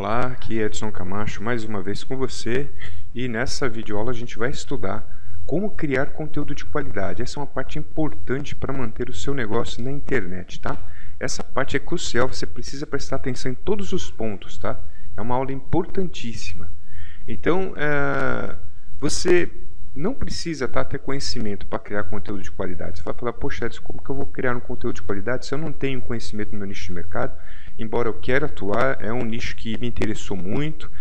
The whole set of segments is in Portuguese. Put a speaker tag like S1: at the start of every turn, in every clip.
S1: Olá, aqui é Edson Camacho mais uma vez com você, e nessa videoaula a gente vai estudar como criar conteúdo de qualidade. Essa é uma parte importante para manter o seu negócio na internet, tá? Essa parte é crucial, você precisa prestar atenção em todos os pontos, tá? É uma aula importantíssima. Então, você não precisa ter conhecimento para criar conteúdo de qualidade. Você vai falar, poxa, Edson, como que eu vou criar um conteúdo de qualidade se eu não tenho conhecimento no meu nicho de mercado? Embora eu queira atuar, é um nicho que me interessou muito.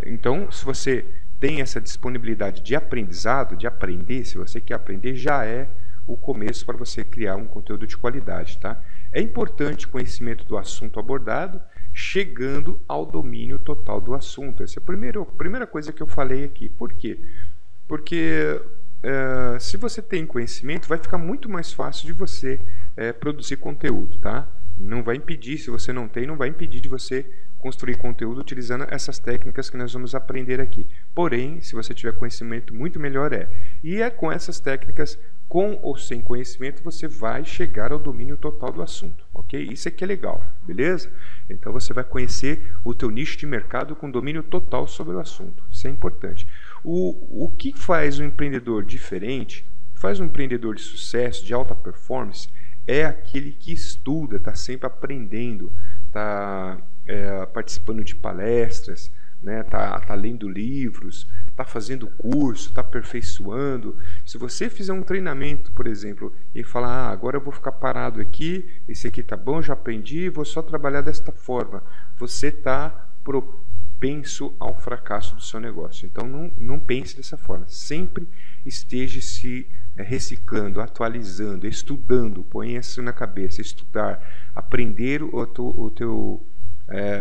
S1: Então, se você tem essa disponibilidade de aprendizado, de aprender, se você quer aprender, já é o começo para você criar um conteúdo de qualidade, tá? É importante conhecimento do assunto abordado, chegando ao domínio total do assunto. Essa é a primeira coisa que eu falei aqui. Por quê? Porque se você tem conhecimento, vai ficar muito mais fácil de você produzir conteúdo, tá? Não vai impedir, se você não tem, não vai impedir de você construir conteúdo utilizando essas técnicas que nós vamos aprender aqui. Porém, se você tiver conhecimento, muito melhor é. E é com essas técnicas, com ou sem conhecimento, você vai chegar ao domínio total do assunto, ok? Isso aqui é legal, beleza? Então você vai conhecer o teu nicho de mercado com domínio total sobre o assunto. Isso é importante. O que faz um empreendedor diferente, faz um empreendedor de sucesso, de alta performance, é aquele que estuda, está sempre aprendendo, está participando de palestras, né? Tá lendo livros, está fazendo curso, está aperfeiçoando. Se você fizer um treinamento, por exemplo, e falar, agora eu vou ficar parado aqui, esse aqui tá bom, já aprendi, vou só trabalhar desta forma, você está propenso ao fracasso do seu negócio. Então não pense dessa forma, sempre esteja se reciclando, atualizando, estudando, põe isso na cabeça, estudar, aprender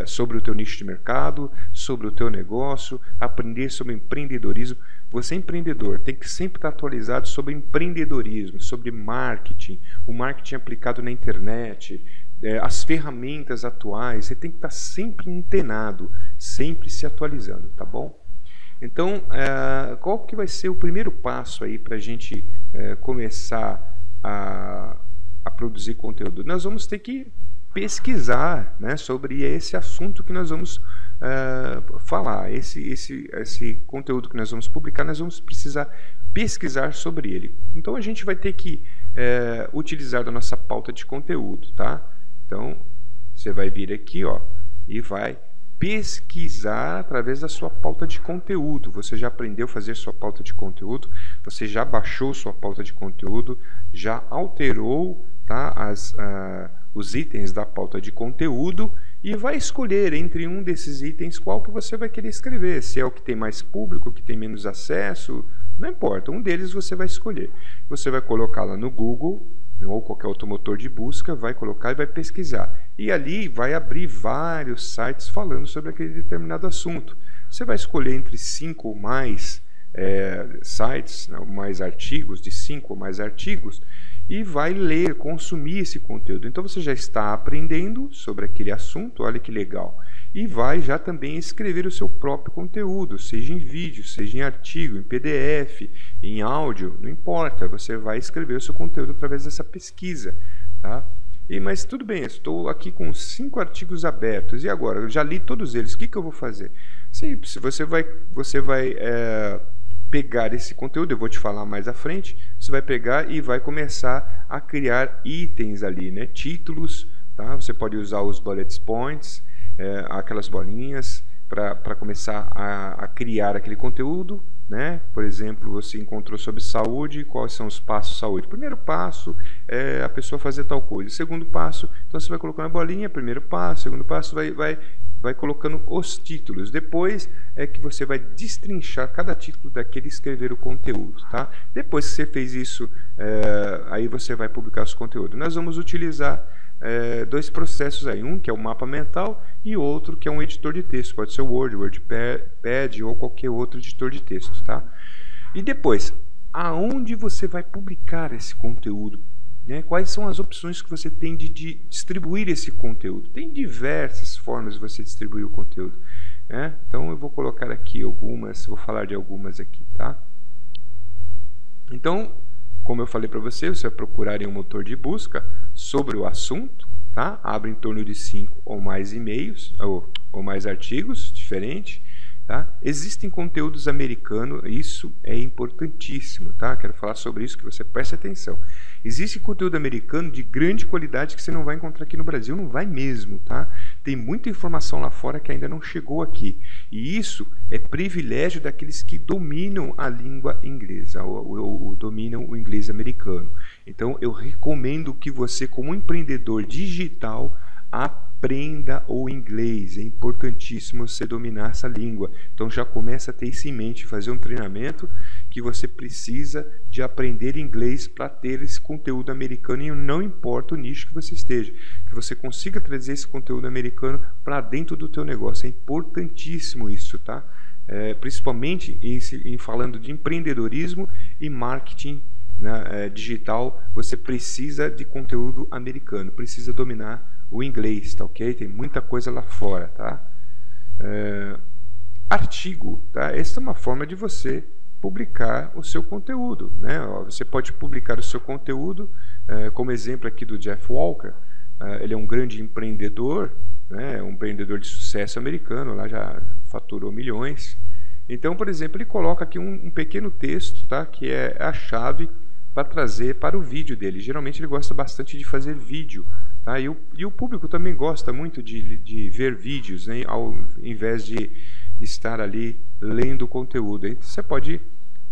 S1: sobre o teu nicho de mercado, sobre o teu negócio, aprender sobre empreendedorismo. Você é empreendedor, tem que sempre estar atualizado sobre empreendedorismo, sobre marketing, o marketing aplicado na internet, as ferramentas atuais. Você tem que estar sempre antenado, sempre se atualizando, tá bom? Então, qual que vai ser o primeiro passo aí para a gente começar a produzir conteúdo? Nós vamos ter que pesquisar, né, sobre esse assunto que nós vamos falar, esse conteúdo que nós vamos publicar, nós vamos precisar pesquisar sobre ele. Então a gente vai ter que utilizar a nossa pauta de conteúdo, tá? Então você vai vir aqui, ó, e vai pesquisar através da sua pauta de conteúdo. Você já aprendeu a fazer sua pauta de conteúdo, você já baixou sua pauta de conteúdo, já alterou, tá, os itens da pauta de conteúdo, e vai escolher entre um desses itens qual que você vai querer escrever, se é o que tem mais público, o que tem menos acesso, não importa, um deles você vai escolher. Você vai colocar lá no Google ou qualquer outro motor de busca, vai colocar e vai pesquisar. E ali vai abrir vários sites falando sobre aquele determinado assunto. Você vai escolher entre 5 ou mais sites, mais artigos, de 5 ou mais artigos, e vai ler, consumir esse conteúdo. Então você já está aprendendo sobre aquele assunto, olha que legal. E vai já também escrever o seu próprio conteúdo, seja em vídeo, seja em artigo, em PDF, em áudio, não importa, você vai escrever o seu conteúdo através dessa pesquisa, tá? Mas tudo bem, estou aqui com 5 artigos abertos, e agora? Eu já li todos eles, o que eu vou fazer? Simples, você vai pegar esse conteúdo, eu vou te falar mais à frente, você vai pegar e vai começar a criar itens ali, né? Títulos, tá? Você pode usar os bullet points, aquelas bolinhas, para começar a criar aquele conteúdo, né? Por exemplo, você encontrou sobre saúde, quais são os passos de saúde? Primeiro passo é a pessoa fazer tal coisa. Segundo passo, então você vai colocando a bolinha, primeiro passo, segundo passo, vai colocando os títulos. Depois é que você vai destrinchar cada título daquele e escrever o conteúdo, tá? Depois que você fez isso, aí você vai publicar os conteúdos. Nós vamos utilizar dois processos aí, um que é o mapa mental e outro que é um editor de texto, pode ser o Word, WordPad ou qualquer outro editor de texto, tá? E depois, aonde você vai publicar esse conteúdo? Né? Quais são as opções que você tem de distribuir esse conteúdo? Tem diversas formas de você distribuir o conteúdo, né? Então eu vou colocar aqui algumas, vou falar de algumas aqui, tá? Então, como eu falei para você, você vai procurar em um motor de busca sobre o assunto, tá? Abre em torno de 5 ou mais e-mails, ou ou mais artigos diferentes. Tá? Existem conteúdos americanos, isso é importantíssimo, tá? Quero falar sobre isso, que você preste atenção. Existe conteúdo americano de grande qualidade que você não vai encontrar aqui no Brasil, não vai mesmo, tá? Tem muita informação lá fora que ainda não chegou aqui. E isso é privilégio daqueles que dominam a língua inglesa, ou dominam o inglês americano. Então eu recomendo que você, como empreendedor digital, aprenda o inglês. É importantíssimo você dominar essa língua. Então já começa a ter isso em mente, fazer um treinamento que você precisa de aprender inglês para ter esse conteúdo americano, e não importa o nicho que você esteja, que você consiga trazer esse conteúdo americano para dentro do teu negócio. É importantíssimo isso, tá? Principalmente em falando de empreendedorismo e marketing, né, digital, você precisa de conteúdo americano, precisa dominar o inglês, tá ok? Tem muita coisa lá fora, tá? Artigo, tá? Essa é uma forma de você publicar o seu conteúdo, né? Você pode publicar o seu conteúdo, como exemplo aqui do Jeff Walker. Ele é um grande empreendedor, né? Um empreendedor de sucesso americano, lá já faturou milhões. Então, por exemplo, ele coloca aqui um pequeno texto, tá? Que é a chave para trazer para o vídeo dele. Geralmente ele gosta bastante de fazer vídeo, tá? E o público também gosta muito de ver vídeos, né? Ao invés de estar ali lendo o conteúdo. Então, você pode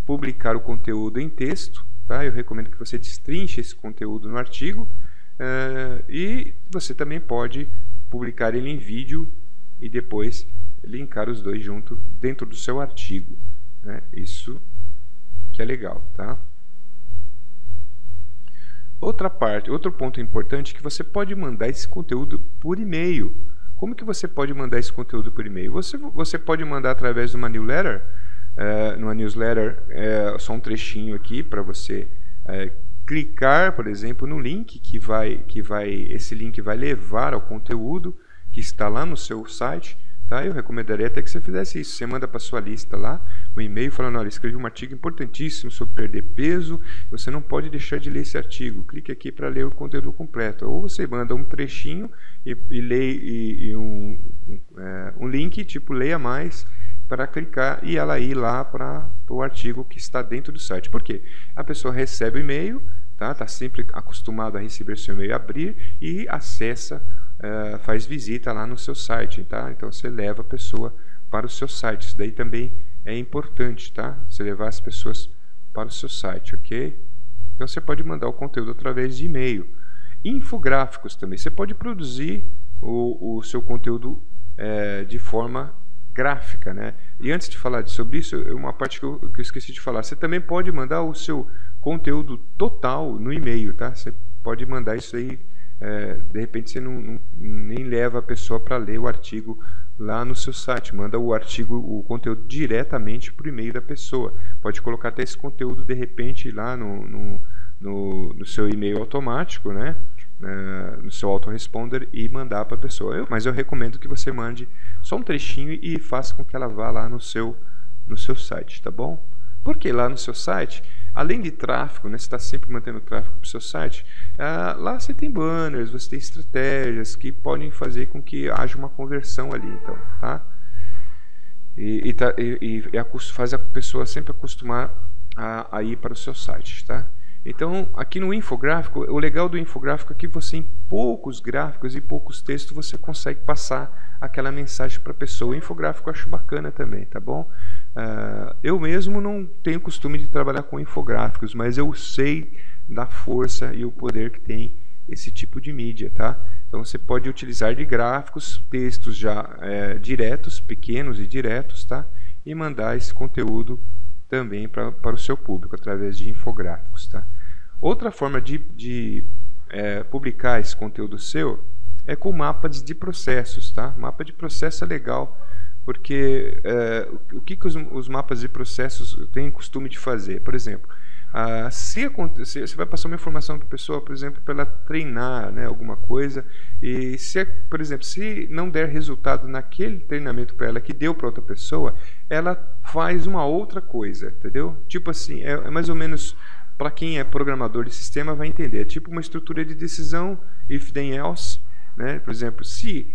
S1: publicar o conteúdo em texto, tá? Eu recomendo que você destrinche esse conteúdo no artigo, e você também pode publicar ele em vídeo e depois linkar os dois juntos dentro do seu artigo, né? Isso que é legal, tá? Outro ponto importante é que você pode mandar esse conteúdo por e-mail. Como que você pode mandar esse conteúdo por e-mail? Você pode mandar através de uma newsletter. Numa newsletter, só um trechinho aqui para você clicar, por exemplo, no link esse link vai levar ao conteúdo que está lá no seu site. Tá? Eu recomendaria até que você fizesse isso. Você manda para sua lista lá um e-mail falando: olha, escrevi um artigo importantíssimo sobre perder peso, você não pode deixar de ler esse artigo, clique aqui para ler o conteúdo completo. Ou você manda um trechinho e um link tipo leia mais, para clicar e ela ir lá para o artigo que está dentro do site. Por quê? A pessoa recebe o e-mail, tá sempre acostumado a receber seu e-mail, abrir e acessa, faz visita lá no seu site, tá? Então você leva a pessoa para o seu site. Isso daí também é importante, tá? Você levar as pessoas para o seu site, ok? Então você pode mandar o conteúdo através de e-mail. Infográficos também. Você pode produzir o seu conteúdo de forma gráfica, né? E antes de falar sobre isso, uma parte que eu esqueci de falar. Você também pode mandar o seu conteúdo total no e-mail, tá? Você pode mandar isso aí. De repente você nem leva a pessoa para ler o artigo lá no seu site, manda o conteúdo diretamente para o e-mail da pessoa. Pode colocar até esse conteúdo de repente lá no seu e-mail automático, né? No seu autoresponder, e mandar para a pessoa. Mas eu recomendo que você mande só um trechinho e faça com que ela vá lá no seu site, tá bom? Porque lá no seu site, além de tráfego, né, você está sempre mantendo tráfego para o seu site, lá você tem banners, você tem estratégias que podem fazer com que haja uma conversão ali, então, tá? E faz a pessoa sempre acostumar a ir para o seu site, tá? Então, aqui no infográfico, o legal do infográfico é que você, em poucos gráficos e poucos textos, você consegue passar aquela mensagem para a pessoa. O infográfico eu acho bacana também, tá bom? Eu mesmo não tenho costume de trabalhar com infográficos, mas eu sei da força e o poder que tem esse tipo de mídia, tá? Então você pode utilizar de gráficos, textos já diretos, pequenos e diretos, tá? E mandar esse conteúdo também para o seu público através de infográficos, tá? Outra forma de publicar esse conteúdo seu é com mapas de processos, tá? Mapa de processo é legal, porque o que os mapas de processos têm costume de fazer? Por exemplo, se você vai passar uma informação para a pessoa, por exemplo, para ela treinar, né, alguma coisa, e por exemplo, se não der resultado naquele treinamento para ela que deu para outra pessoa, ela faz uma outra coisa, entendeu? Tipo assim, é mais ou menos, para quem é programador de sistema vai entender, é tipo uma estrutura de decisão, if then else, né? Por exemplo, se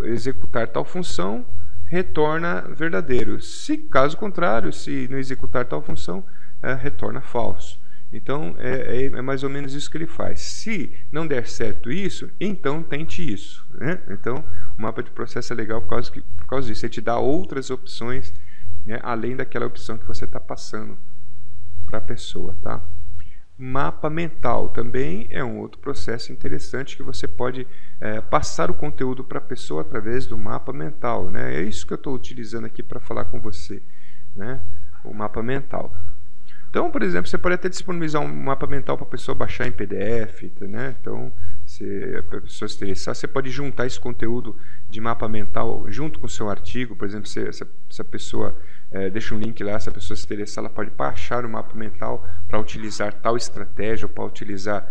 S1: executar tal função, retorna verdadeiro. Se caso contrário, se não executar tal função, retorna falso. Então é mais ou menos isso que ele faz. Se não der certo isso, então tente isso, né? Então o mapa de processo é legal por causa disso. Ele te dá outras opções, né, além daquela opção que você está passando para a pessoa, tá? Mapa mental também é um outro processo interessante que você pode passar o conteúdo para a pessoa através do mapa mental, né? É isso que eu estou utilizando aqui para falar com você, né? O mapa mental. Então, por exemplo, você pode até disponibilizar um mapa mental para a pessoa baixar em PDF, né? Então, se a pessoa se interessar, você pode juntar esse conteúdo de mapa mental junto com o seu artigo. Por exemplo, se a pessoa deixa um link lá, se a pessoa se interessar, ela pode baixar o mapa mental para utilizar tal estratégia ou para utilizar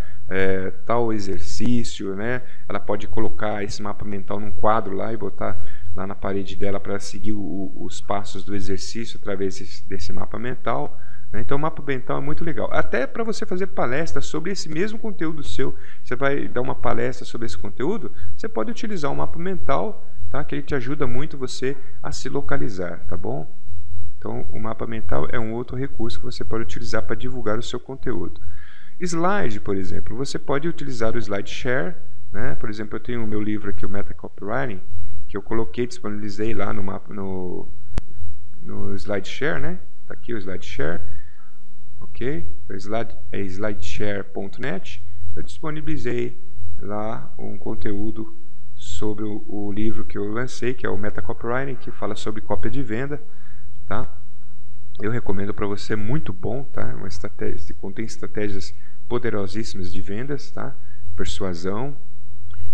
S1: tal exercício, né? Ela pode colocar esse mapa mental num quadro lá e botar lá na parede dela para seguir os passos do exercício através desse mapa mental. Então o mapa mental é muito legal, até para você fazer palestra sobre esse mesmo conteúdo seu. Você vai dar uma palestra sobre esse conteúdo, você pode utilizar o mapa mental, tá? Que ele te ajuda muito você a se localizar, tá bom? Então o mapa mental é um outro recurso que você pode utilizar para divulgar o seu conteúdo. Slide, por exemplo, você pode utilizar o SlideShare, né? Por exemplo, eu tenho o meu livro aqui, o Meta Copywriting, que eu coloquei, disponibilizei lá no SlideShare, né? Tá aqui o SlideShare. Ok, é slideshare.net. Eu disponibilizei lá um conteúdo sobre o livro que eu lancei, que é o Meta Copywriting, que fala sobre cópia de venda, tá? Eu recomendo para você, muito bom, tá? Uma estratégia, contém estratégias poderosíssimas de vendas, tá? Persuasão,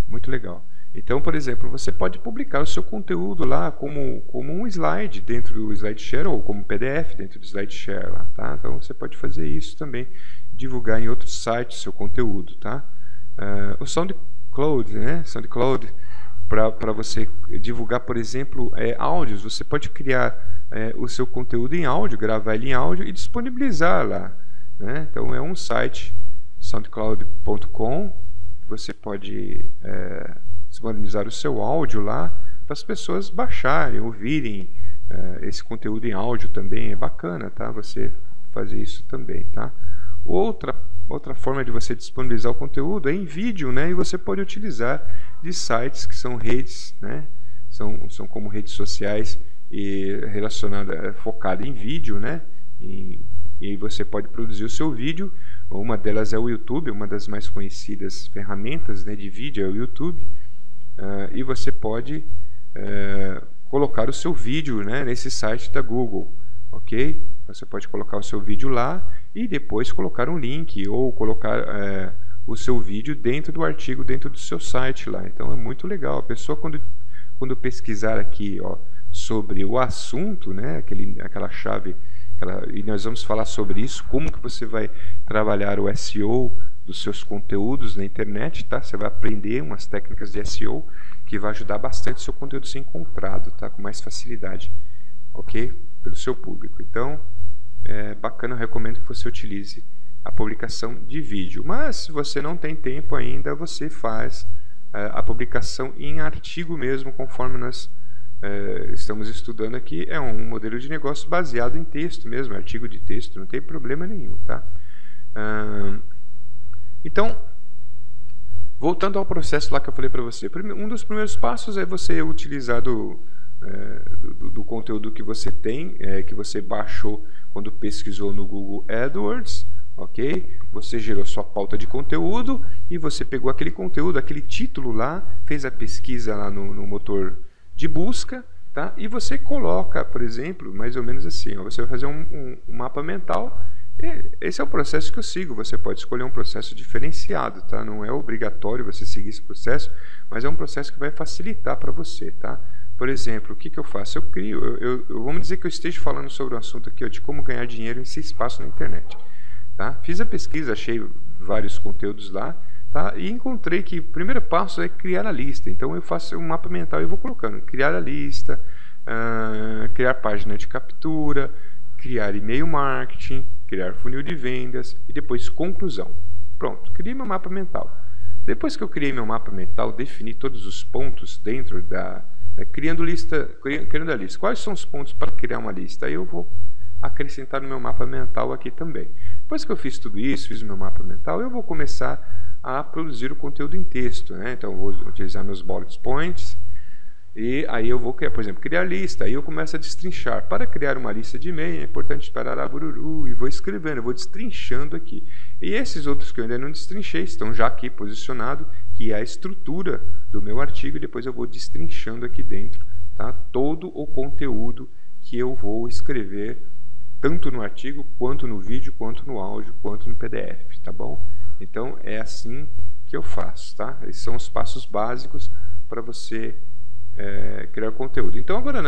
S1: muito legal. Então, por exemplo, você pode publicar o seu conteúdo lá como um slide dentro do SlideShare ou como PDF dentro do SlideShare lá, tá? Então você pode fazer isso também, divulgar em outros sites o seu conteúdo, tá? O SoundCloud, né? SoundCloud, para você divulgar, por exemplo, áudios, você pode criar o seu conteúdo em áudio, gravar ele em áudio e disponibilizar lá, né? Então é um site, soundcloud.com, você pode disponibilizar o seu áudio lá para as pessoas baixarem, ouvirem esse conteúdo em áudio também. É bacana, tá? Você fazer isso também, tá? Outra forma de você disponibilizar o conteúdo é em vídeo, né? E você pode utilizar de sites que são redes, né? São como redes sociais e focada em vídeo, né? E aí você pode produzir o seu vídeo. Uma delas é o YouTube, uma das mais conhecidas ferramentas, né, de vídeo é o YouTube. E você pode colocar o seu vídeo, né, nesse site da Google, ok? Você pode colocar o seu vídeo lá e depois colocar um link ou colocar o seu vídeo dentro do artigo, dentro do seu site lá. Então é muito legal. A pessoa quando pesquisar aqui, ó, sobre o assunto, né, aquela chave, e nós vamos falar sobre isso, como que você vai trabalhar o SEO dos seus conteúdos na internet, tá? Você vai aprender umas técnicas de SEO que vai ajudar bastante o seu conteúdo a ser encontrado, tá? Com mais facilidade, ok? Pelo seu público. Então, é bacana, eu recomendo que você utilize a publicação de vídeo. Mas, se você não tem tempo ainda, você faz a publicação em artigo mesmo, conforme nós estamos estudando aqui. É um modelo de negócio baseado em texto mesmo, artigo de texto, não tem problema nenhum, tá? Então, voltando ao processo lá que eu falei para você, um dos primeiros passos é você utilizar do conteúdo que você tem, que você baixou quando pesquisou no Google AdWords, ok? Você gerou sua pauta de conteúdo e você pegou aquele conteúdo, aquele título lá, fez a pesquisa lá no motor de busca, tá? E você coloca, por exemplo, mais ou menos assim, ó, você vai fazer um mapa mental. Esse é o processo que eu sigo. Você pode escolher um processo diferenciado, tá? Não é obrigatório você seguir esse processo, mas é um processo que vai facilitar para você, tá? Por exemplo, o que eu faço? Eu crio, vamos dizer que eu esteja falando sobre um assunto aqui, ó, de como ganhar dinheiro em 6 espaço na internet, tá? Fiz a pesquisa, achei vários conteúdos lá, tá? E encontrei que o primeiro passo é criar a lista. Então eu faço um mapa mental e vou colocando, criar a lista, criar página de captura, criar e-mail marketing, criar funil de vendas e depois conclusão. Pronto, criei meu mapa mental. Depois que eu criei meu mapa mental, defini todos os pontos dentro criando a lista. Quais são os pontos para criar uma lista? Aí eu vou acrescentar no meu mapa mental aqui também. Depois que eu fiz tudo isso, fiz o meu mapa mental, eu vou começar a produzir o conteúdo em texto, né? Então eu vou utilizar meus bullet points e aí eu vou criar, por exemplo, criar lista. Aí eu começo a destrinchar. Para criar uma lista de e-mail é importante parar a bururu e vou escrevendo, eu vou destrinchando aqui. E esses outros que eu ainda não destrinchei estão já aqui posicionados, que é a estrutura do meu artigo, e depois eu vou destrinchando aqui dentro, tá? Todo o conteúdo que eu vou escrever, tanto no artigo, quanto no vídeo, quanto no áudio, quanto no PDF, tá bom? Então é assim que eu faço, tá? Esses são os passos básicos para você criar conteúdo. Então agora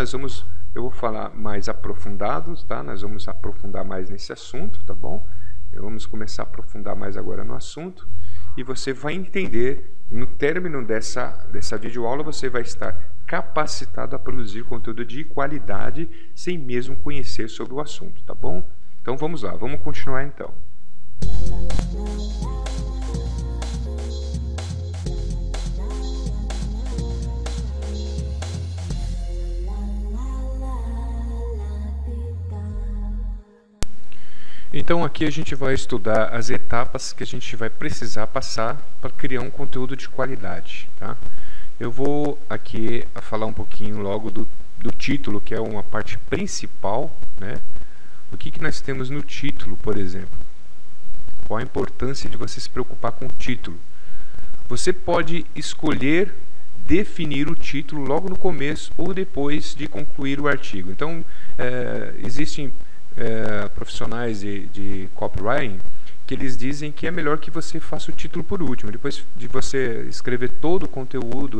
S1: eu vou falar mais aprofundados, tá? Nós vamos aprofundar mais nesse assunto, tá bom? Vamos começar a aprofundar mais agora no assunto e você vai entender, no término dessa videoaula, você vai estar capacitado a produzir conteúdo de qualidade sem mesmo conhecer sobre o assunto, tá bom? Então vamos lá, vamos continuar então. Então aqui a gente vai estudar as etapas que a gente vai precisar passar para criar um conteúdo de qualidade, tá? Eu vou aqui falar um pouquinho logo do título, que é uma parte principal, né? O que nós temos no título, por exemplo? Qual a importância de você se preocupar com o título? Você pode escolher definir o título logo no começo ou depois de concluir o artigo. Então, existem profissionais de copywriting que eles dizem que é melhor que você faça o título por último, depois de você escrever todo o conteúdo,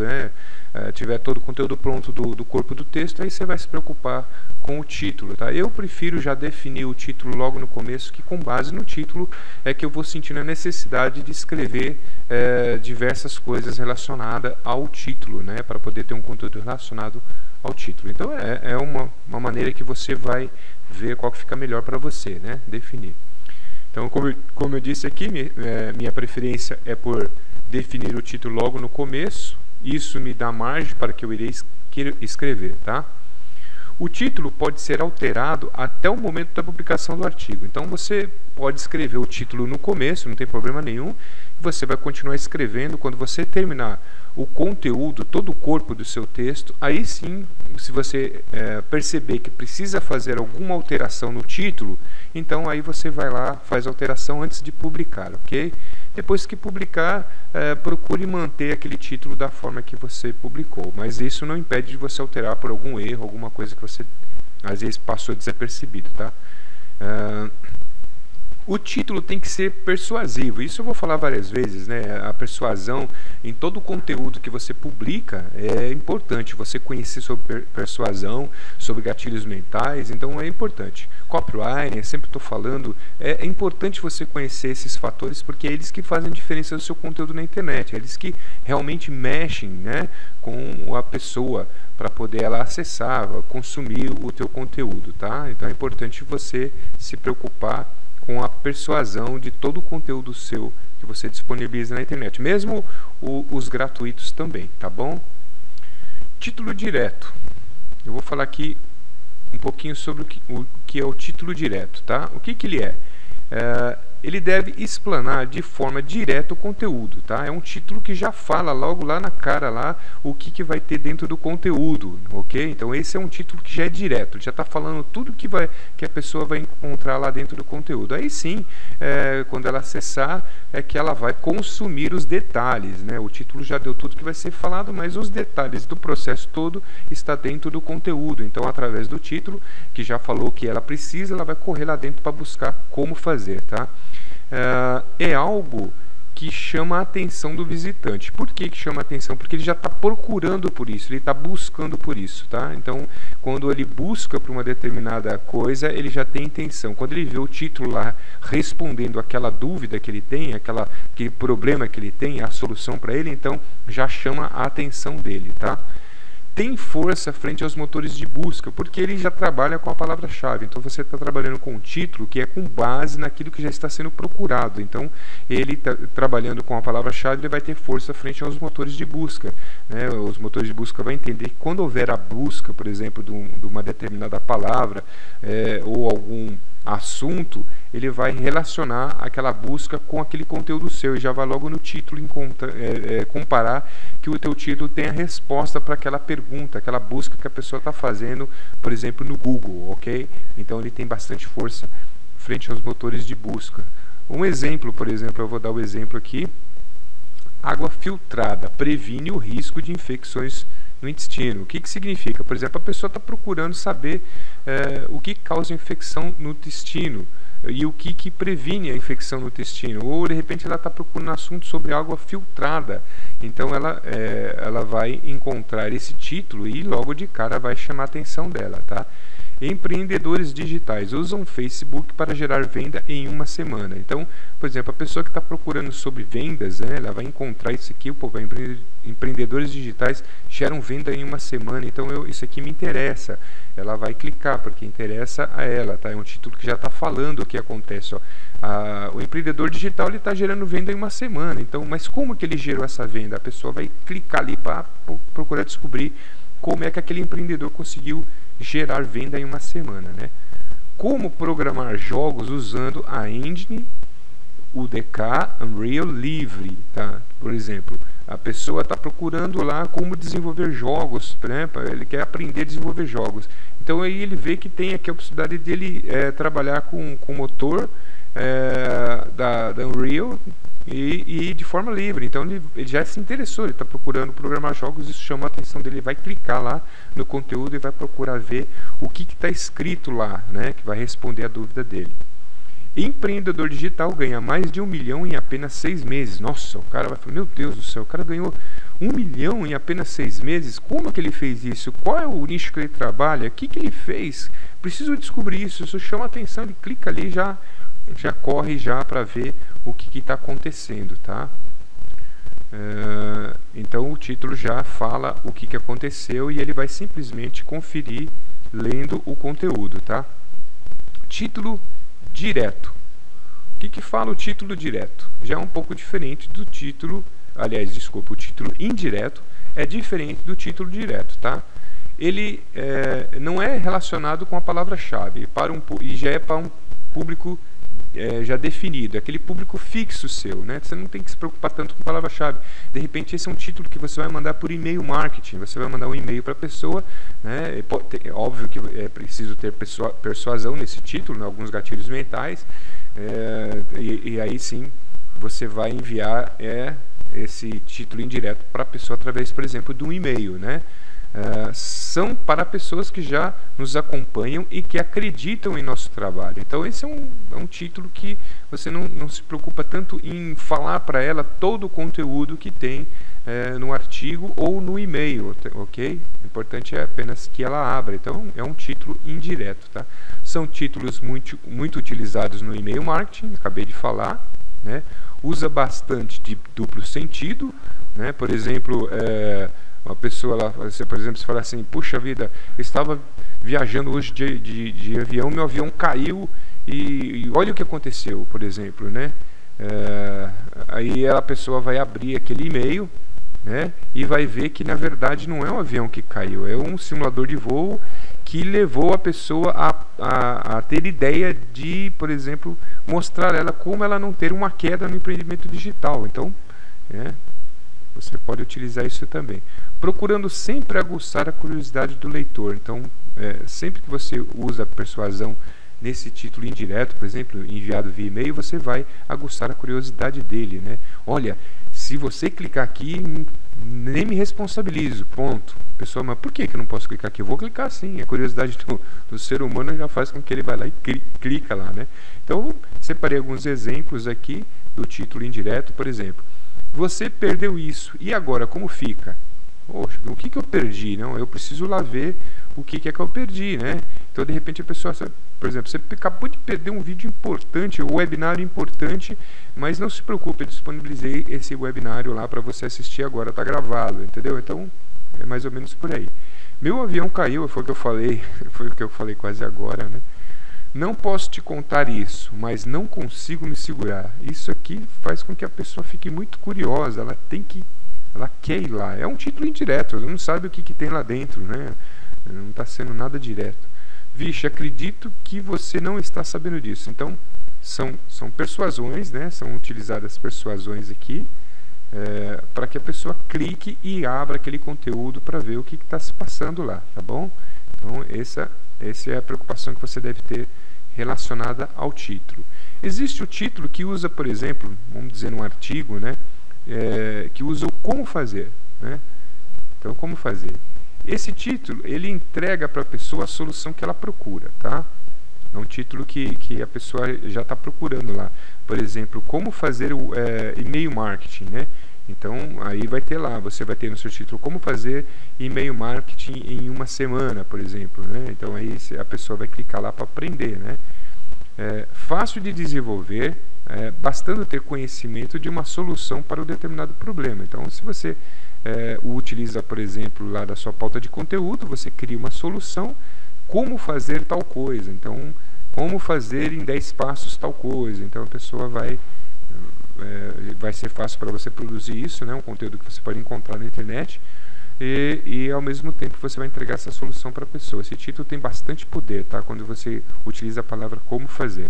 S1: tiver todo o conteúdo pronto do corpo do texto, aí você vai se preocupar com o título, tá? Eu prefiro já definir o título logo no começo, que com base no título é que eu vou sentindo a necessidade de escrever diversas coisas relacionadas ao título, né, para poder ter um conteúdo relacionado ao título. Então é uma maneira que você vai ver qual que fica melhor para você, né, definir. Então, como eu disse aqui, minha preferência é por definir o título logo no começo. Isso me dá margem para que eu irei escrever, tá? O título pode ser alterado até o momento da publicação do artigo. Então, você pode escrever o título no começo, não tem problema nenhum. Você vai continuar escrevendo quando você terminar o conteúdo, todo o corpo do seu texto. Aí sim, se você perceber que precisa fazer alguma alteração no título, então aí você vai lá, faz a alteração antes de publicar, ok? Depois que publicar, procure manter aquele título da forma que você publicou, mas isso não impede de você alterar por algum erro, alguma coisa que você às vezes passou desapercebido, tá? O título tem que ser persuasivo, isso eu vou falar várias vezes, né? A persuasão em todo o conteúdo que você publica é importante, você conhecer sobre persuasão, sobre gatilhos mentais, então é importante. Copywriting, sempre estou falando, é importante você conhecer esses fatores, porque é eles que fazem a diferença do seu conteúdo na internet, é eles que realmente mexem, né, com a pessoa para poder ela acessar, consumir o teu conteúdo, tá? Então é importante você se preocupar com a persuasão de todo o conteúdo seu que você disponibiliza na internet, mesmo os gratuitos também, tá bom? Título direto. Eu vou falar aqui um pouquinho sobre o que é o título direto, tá? O que ele é? Ele deve explanar de forma direta o conteúdo, tá? É um título que já fala logo lá na cara lá o que vai ter dentro do conteúdo, ok? Então esse é um título que já é direto, já está falando tudo que a pessoa vai encontrar lá dentro do conteúdo. Aí sim, quando ela acessar, é que ela vai consumir os detalhes, né? O título já deu tudo que vai ser falado, mas os detalhes do processo todo está dentro do conteúdo. Então, através do título, que já falou o que ela precisa, ela vai correr lá dentro para buscar como fazer, tá? É algo que chama a atenção do visitante. Por que chama a atenção? Porque ele já está procurando por isso, ele está buscando por isso, tá? Então, quando ele busca por uma determinada coisa, ele já tem intenção. Quando ele vê o título lá respondendo aquela dúvida que ele tem, aquele problema que ele tem, a solução para ele, então já chama a atenção dele, tá? tem força frente aos motores de busca, porque ele já trabalha com a palavra-chave. Então você está trabalhando com um título que é com base naquilo que já está sendo procurado. Então ele trabalhando com a palavra-chave, ele vai ter força frente aos motores de busca, né? Os motores de busca vão entender que quando houver a busca, por exemplo, de uma determinada palavra ou algum assunto, ele vai relacionar aquela busca com aquele conteúdo seu e já vai logo no título comparar que o teu título tem a resposta para aquela pergunta, aquela busca que a pessoa está fazendo, por exemplo, no Google, ok? Então ele tem bastante força frente aos motores de busca. Um exemplo, por exemplo, eu vou dar o exemplo aqui: água filtrada previne o risco de infecções no intestino. O que significa? Por exemplo, a pessoa está procurando saber o que causa infecção no intestino e o que previne a infecção no intestino, ou de repente ela está procurando um assunto sobre água filtrada. Então ela vai encontrar esse título e logo de cara vai chamar a atenção dela, tá? Empreendedores digitais usam Facebook para gerar venda em uma semana. Então, por exemplo, a pessoa que está procurando sobre vendas, né, ela vai encontrar isso aqui, empreendedores digitais geram venda em uma semana. Então, isso aqui me interessa. Ela vai clicar porque interessa a ela, tá? É um título que já está falando o que acontece. Ó. O empreendedor digital está gerando venda em uma semana. Então, mas como que ele gerou essa venda? A pessoa vai clicar ali para procurar descobrir como é que aquele empreendedor conseguiu gerar venda em uma semana, né? Como programar jogos usando a engine UDK Unreal livre, tá? Por exemplo, a pessoa está procurando lá como desenvolver jogos, né? Ele quer aprender a desenvolver jogos. Então aí ele vê que tem aqui a possibilidade de ele trabalhar com o motor da Unreal e de forma livre. Então ele já se interessou, ele está procurando programar jogos, isso chama a atenção dele, ele vai clicar lá no conteúdo e vai procurar ver o que está escrito lá, né, que vai responder a dúvida dele. Empreendedor digital ganha mais de 1 milhão em apenas 6 meses. Nossa, o cara vai falar, meu Deus do céu, o cara ganhou 1 milhão em apenas 6 meses? Como é que ele fez isso? Qual é o nicho que ele trabalha? O que ele fez? Preciso descobrir isso. Isso chama a atenção, ele clica ali e já corre já para ver o que está acontecendo, tá? Então o título já fala o que aconteceu e ele vai simplesmente conferir lendo o conteúdo, tá? Título direto. O que fala o título direto? Já é um pouco diferente do título, aliás, desculpa, o título indireto é diferente do título direto, tá? Ele não é relacionado com a palavra-chave e já é para um público já definido, é aquele público fixo seu, né? Você não tem que se preocupar tanto com palavra-chave. De repente esse é um título que você vai mandar por e-mail marketing, você vai mandar um e-mail para a pessoa, né? É óbvio que é preciso ter persuasão nesse título, né? Alguns gatilhos mentais, e aí sim você vai enviar esse título indireto para a pessoa através, por exemplo, de um e-mail, né? São para pessoas que já nos acompanham e que acreditam em nosso trabalho. Então esse é um título que você não se preocupa tanto em falar para ela todo o conteúdo que tem no artigo ou no e-mail, ok? O importante é apenas que ela abra. Então é um título indireto, tá? São títulos muito utilizados no e-mail marketing, acabei de falar, né? Usa bastante de duplo sentido, né? Por exemplo, uma pessoa, você, por exemplo, você fala assim, puxa vida, eu estava viajando hoje de avião, meu avião caiu e olha o que aconteceu, por exemplo, né? Aí a pessoa vai abrir aquele e-mail, né? E vai ver que na verdade não é um avião que caiu, é um simulador de voo que levou a pessoa a ter ideia de, por exemplo, mostrar ela como ela não ter uma queda no empreendimento digital. Então, você pode utilizar isso também. Procurando sempre aguçar a curiosidade do leitor. Então, sempre que você usa a persuasão nesse título indireto, por exemplo, enviado via e-mail, você vai aguçar a curiosidade dele, né? Olha, se você clicar aqui, nem me responsabilizo, ponto. Pessoal, mas por que eu não posso clicar aqui? Eu vou clicar sim, a curiosidade do ser humano já faz com que ele vá lá e clica lá, né? Então, separei alguns exemplos aqui do título indireto, por exemplo. Você perdeu isso, e agora como fica? Poxa, o que eu perdi? Não, eu preciso lá ver o que é que eu perdi, né? Então, de repente, a pessoa, por exemplo, você acabou de perder um vídeo importante, um webinário importante, mas não se preocupe, eu disponibilizei esse webinário lá para você assistir agora, está gravado, entendeu? Então, é mais ou menos por aí. Meu avião caiu, foi o que eu falei, foi o que eu falei quase agora, né? Não posso te contar isso, mas não consigo me segurar. Isso aqui faz com que a pessoa fique muito curiosa, ela quer ir lá. É um título indireto, ela não sabe o que tem lá dentro, né? Não está sendo nada direto. Vixe, acredito que você não está sabendo disso. Então, são persuasões, né? São utilizadas persuasões aqui, para que a pessoa clique e abra aquele conteúdo para ver o que está se passando lá, tá bom? Então, essa é a preocupação que você deve ter relacionada ao título. Existe o título que usa, por exemplo, vamos dizer num artigo, né, que usa o como fazer, né? Então, como fazer? Esse título, ele entrega para a pessoa a solução que ela procura, tá? É um título que a pessoa já está procurando lá. Por exemplo, como fazer o e-mail marketing, né? Então, aí vai ter lá, você vai ter no seu título como fazer e-mail marketing em uma semana, por exemplo, né? Então, aí a pessoa vai clicar lá para aprender, né? Fácil de desenvolver, bastando ter conhecimento de uma solução para um determinado problema. Então, se você o utiliza, por exemplo, lá da sua pauta de conteúdo, você cria uma solução, como fazer tal coisa. Então, como fazer em 10 passos tal coisa. Então, a pessoa vai ser fácil para você produzir isso, né? Um conteúdo que você pode encontrar na internet e ao mesmo tempo você vai entregar essa solução para a pessoa. Esse título tem bastante poder, tá? Quando você utiliza a palavra como fazer.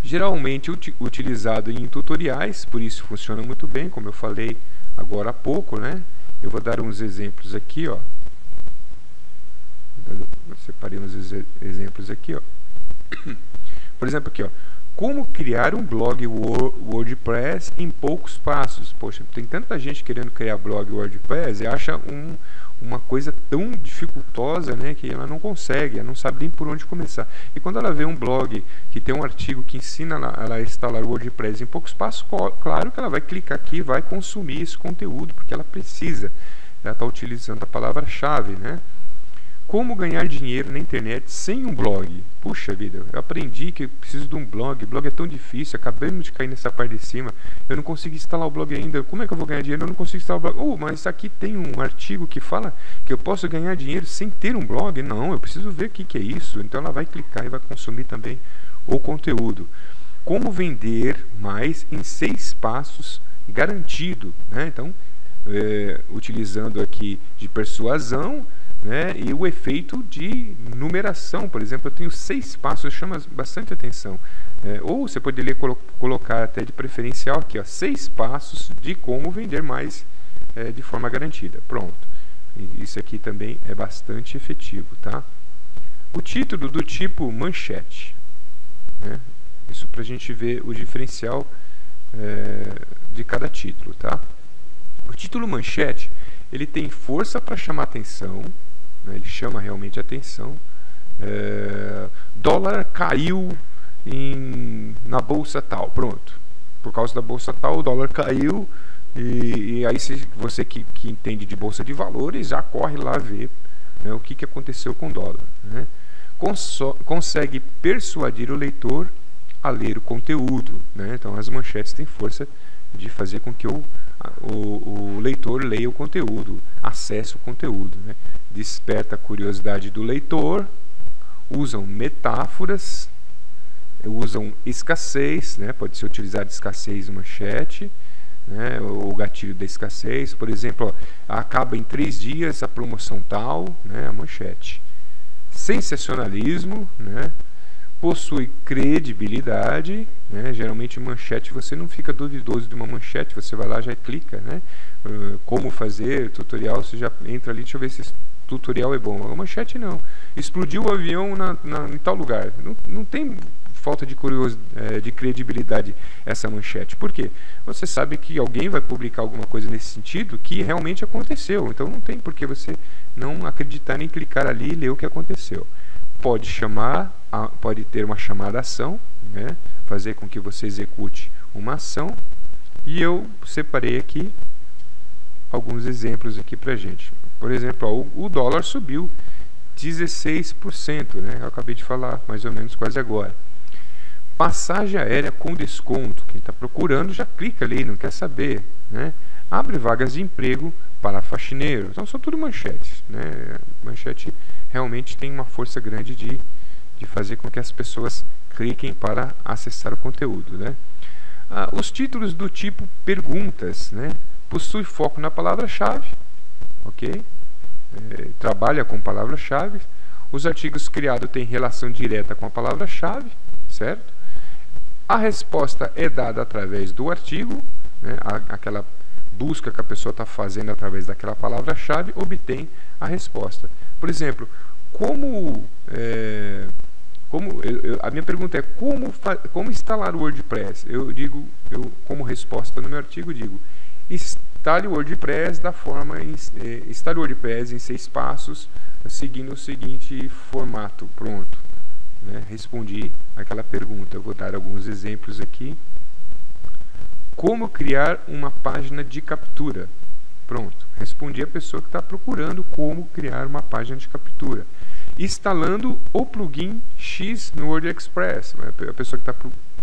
S1: Geralmente utilizado em tutoriais, por isso funciona muito bem, como eu falei agora há pouco, né? Eu vou dar uns exemplos aqui, ó. Eu separei uns exemplos aqui, ó. Por exemplo, aqui, ó. Como criar um blog WordPress em poucos passos. Poxa, tem tanta gente querendo criar blog WordPress e acha uma coisa tão dificultosa, né, que ela não consegue, ela não sabe nem por onde começar. E quando ela vê um blog que tem um artigo que ensina ela a instalar o WordPress em poucos passos, claro que ela vai clicar aqui e vai consumir esse conteúdo, porque ela precisa. Ela está utilizando a palavra-chave, né? Como ganhar dinheiro na internet sem um blog? Puxa vida, eu aprendi que eu preciso de um blog. Blog é tão difícil, acabamos de cair nessa parte de cima. Eu não consegui instalar o blog ainda. Como é que eu vou ganhar dinheiro? Eu não consigo instalar o blog. Mas aqui tem um artigo que fala que eu posso ganhar dinheiro sem ter um blog. Não, eu preciso ver o que é isso. Então ela vai clicar e vai consumir também o conteúdo. Como vender mais em 6 passos garantido, né? Então, utilizando aqui de persuasão, né, e o efeito de numeração. Por exemplo, eu tenho 6 passos, chama bastante atenção. Ou você poderia colocar até de preferencial aqui, ó, 6 passos de como vender mais de forma garantida. Pronto. Isso aqui também é bastante efetivo, tá? O título do tipo manchete, né? Isso para a gente ver o diferencial de cada título, tá? O título manchete, ele tem força para chamar atenção, né? Ele chama realmente a atenção. Dólar caiu na bolsa tal, pronto. Por causa da bolsa tal, o dólar caiu, e aí você que entende de bolsa de valores já corre lá ver, né, o que aconteceu com o dólar, né? Consegue persuadir o leitor a ler o conteúdo, né? Então as manchetes têm força de fazer com que o leitor leia o conteúdo, acesse o conteúdo, né? Desperta a curiosidade do leitor, usam metáforas, usam escassez, né? Pode ser utilizado escassez manchete, né? O gatilho da escassez, por exemplo, ó, acaba em 3 dias a promoção tal, né? A manchete. Sensacionalismo, né? Possui credibilidade, né? Geralmente manchete você não fica duvidoso de uma manchete, você vai lá já clica, né? Como fazer, tutorial, você já entra ali, deixa eu ver se esse tutorial é bom. A manchete não. Explodiu o avião em tal lugar. Não tem falta de curiosidade, de credibilidade essa manchete. Por quê? Você sabe que alguém vai publicar alguma coisa nesse sentido que realmente aconteceu. Então não tem por que você não acreditar nem clicar ali e ler o que aconteceu. Pode ter uma chamada ação, né? Fazer com que você execute uma ação. E eu separei aqui alguns exemplos aqui pra gente. Por exemplo, ó, o dólar subiu 16%, né? Eu acabei de falar mais ou menos quase agora. Passagem aérea com desconto. Quem está procurando já clica ali, não quer saber, né? Abre vagas de emprego para faxineiro. Então são tudo manchetes, né? Manchete realmente tem uma força grande de fazer com que as pessoas cliquem para acessar o conteúdo, né? Os títulos do tipo perguntas, né? Possui foco na palavra-chave, ok? Trabalha com palavra-chave. Os artigos criados têm relação direta com a palavra-chave, certo? A resposta é dada através do artigo, né? Aquela busca que a pessoa está fazendo através daquela palavra-chave obtém a resposta. Por exemplo, a minha pergunta é como instalar o WordPress? Eu como resposta no meu artigo digo: instale o WordPress instale o WordPress em 6 passos, seguindo o seguinte formato. Pronto, né? Respondi aquela pergunta. Eu vou dar alguns exemplos aqui. Como criar uma página de captura? Pronto, respondi a pessoa que está procurando como criar uma página de captura. Instalando o plugin X no WordExpress. A pessoa que está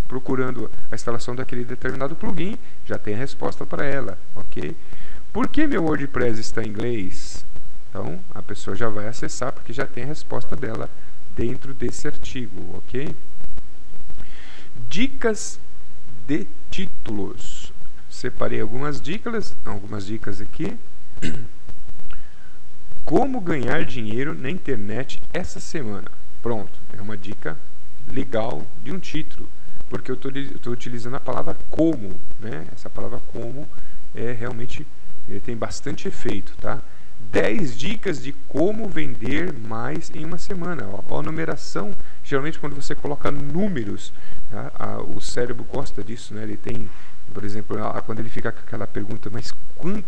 S1: procurando a instalação daquele determinado plugin já tem a resposta para ela, ok? Por que meu WordPress está em inglês? Então, a pessoa já vai acessar porque já tem a resposta dela dentro desse artigo, ok? Dicas de títulos. Separei algumas dicas aqui. Como ganhar dinheiro na internet essa semana. Pronto, é uma dica legal de um título, porque eu estou utilizando a palavra como, né? Essa palavra como realmente tem bastante efeito, tá? 10 dicas de como vender mais em uma semana. A numeração, geralmente quando você coloca números, tá? O cérebro gosta disso, né? Ele tem, por exemplo, quando ele fica com aquela pergunta: mas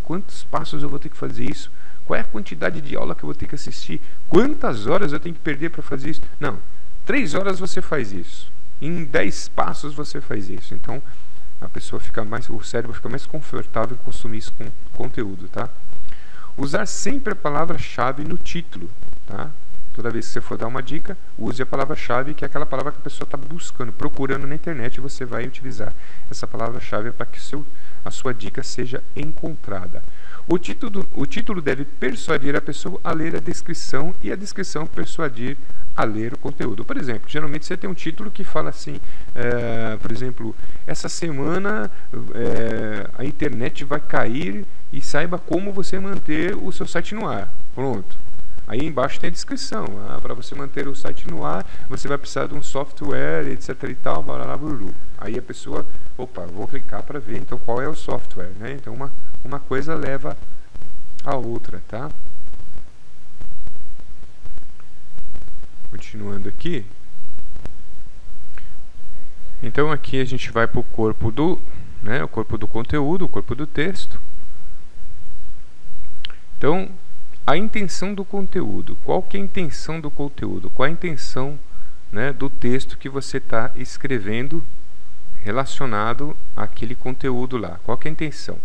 S1: quantos passos eu vou ter que fazer isso? Qual é a quantidade de aula que eu vou ter que assistir? Quantas horas eu tenho que perder para fazer isso? Não, 3 horas você faz isso. Em 10 passos você faz isso. Então, o cérebro fica mais confortável em consumir isso com conteúdo, tá? Usar sempre a palavra-chave no título, tá? Toda vez que você for dar uma dica, use a palavra-chave, que é aquela palavra que a pessoa está buscando, procurando na internet, e você vai utilizar essa palavra-chave para que a sua dica seja encontrada. O título deve persuadir a pessoa a ler a descrição e a descrição persuadir a ler o conteúdo. Por exemplo, geralmente você tem um título que fala assim, por exemplo, essa semana a internet vai cair e saiba como você manter o seu site no ar. Pronto. Aí embaixo tem a descrição. Para você manter o site no ar, você vai precisar de um software, etc e tal, barará, bururu. Aí a pessoa, opa, vou clicar para ver então qual é o software, né? Então uma coisa leva a outra, tá? Continuando aqui. Então aqui a gente vai para o corpo do conteúdo, o corpo do texto. Então, a intenção do conteúdo. Qual que é a intenção do conteúdo? Qual é a intenção, né, do texto que você está escrevendo relacionado àquele conteúdo lá? Qual que é a intenção?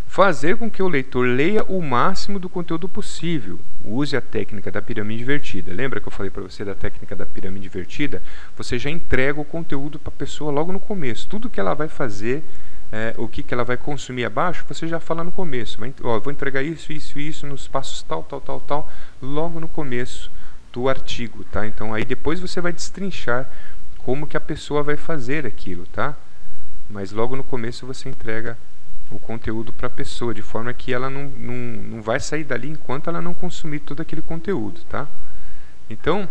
S1: Fazer com que o leitor leia o máximo do conteúdo possível. Use a técnica da pirâmide invertida. Lembra que eu falei para você da técnica da pirâmide invertida? Você já entrega o conteúdo para a pessoa logo no começo. Tudo que ela vai fazer, o que ela vai consumir abaixo, você já fala no começo. Vou entregar isso nos passos tal, logo no começo do artigo, tá? Então aí depois você vai destrinchar como que a pessoa vai fazer aquilo, tá? Mas logo no começo você entrega o conteúdo para a pessoa, de forma que ela não vai sair dali enquanto ela não consumir todo aquele conteúdo, tá? Então,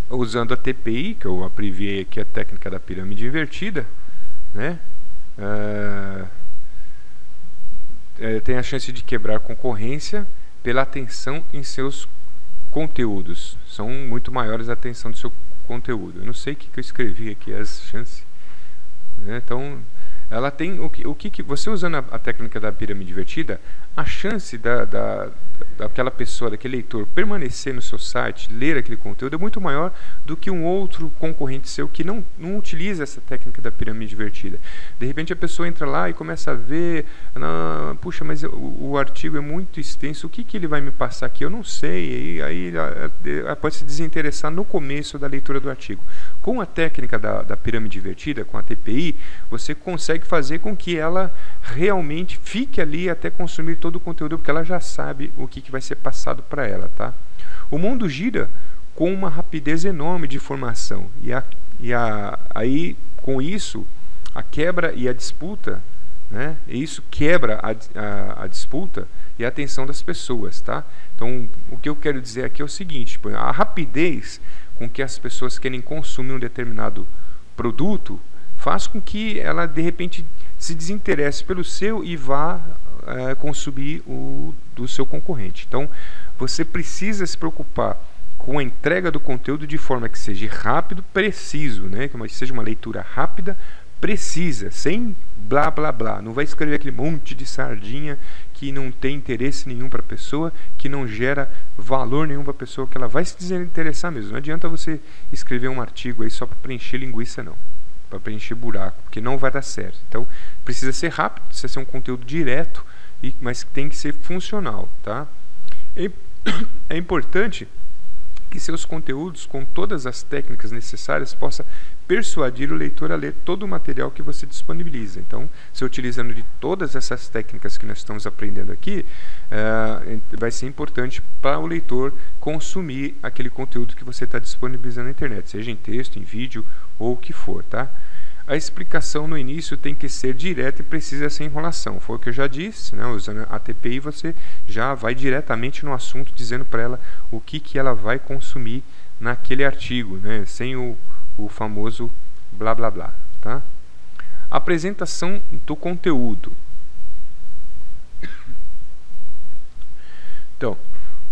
S1: usando a TPI, que eu abreviei aqui, a técnica da pirâmide invertida, né? Tem a chance de quebrar a concorrência pela atenção em seus conteúdos. São muito maiores a atenção do seu conteúdo. Eu não sei o que eu escrevi aqui, as chances, né? Então, ela tem você usando a técnica da pirâmide invertida, a chance daquela pessoa, daquele leitor permanecer no seu site, ler aquele conteúdo é muito maior do que um outro concorrente seu que não utiliza essa técnica da pirâmide invertida. De repente a pessoa entra lá e começa a ver, puxa, mas o artigo é muito extenso, o que ele vai me passar aqui? Eu não sei. E aí pode se desinteressar no começo da leitura do artigo. Com a técnica da pirâmide invertida, com a TPI, você consegue fazer com que ela realmente fique ali até consumir todo o conteúdo, porque ela já sabe o que vai ser passado para ela, tá? O mundo gira com uma rapidez enorme de informação, aí com isso a quebra e a disputa, né? E isso quebra a disputa e a atenção das pessoas, tá? Então o que eu quero dizer aqui é o seguinte: a rapidez com que as pessoas querem consumir um determinado produto faz com que ela de repente se desinteresse pelo seu e vá consumir o do seu concorrente. Então você precisa se preocupar com a entrega do conteúdo de forma que seja rápido, preciso, né? Que seja uma leitura rápida, precisa, sem blá blá blá. Não vai escrever aquele monte de sardinha que não tem interesse nenhum para a pessoa, que não gera valor nenhum para a pessoa, que ela vai se desinteressar mesmo. Não adianta você escrever um artigo aí só para preencher linguiça, não, para preencher buraco, porque não vai dar certo. Então precisa ser rápido, precisa ser um conteúdo direto, mas tem que ser funcional, tá? É importante que seus conteúdos, com todas as técnicas necessárias, possa persuadir o leitor a ler todo o material que você disponibiliza. Então, se utilizando de todas essas técnicas que nós estamos aprendendo aqui, vai ser importante para o leitor consumir aquele conteúdo que você está disponibilizando na internet, seja em texto, em vídeo ou o que for, tá? A explicação no início tem que ser direta e precisa, sem enrolação. Foi o que eu já disse, né? Usando a TPI você já vai diretamente no assunto, dizendo para ela o que ela vai consumir naquele artigo, né? Sem o famoso blá blá blá, tá? Apresentação do conteúdo. Então,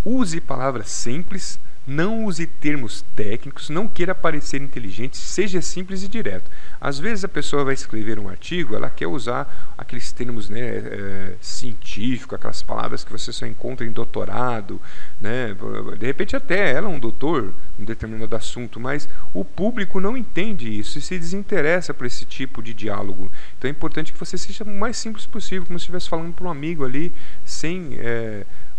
S1: use palavras simples, não use termos técnicos, não queira parecer inteligente, seja simples e direto. Às vezes a pessoa vai escrever um artigo, ela quer usar aqueles termos, né, científicos, aquelas palavras que você só encontra em doutorado, né? De repente até ela é um doutor em um determinado assunto, mas o público não entende isso e se desinteressa por esse tipo de diálogo. Então é importante que você seja o mais simples possível, como se estivesse falando para um amigo ali, sem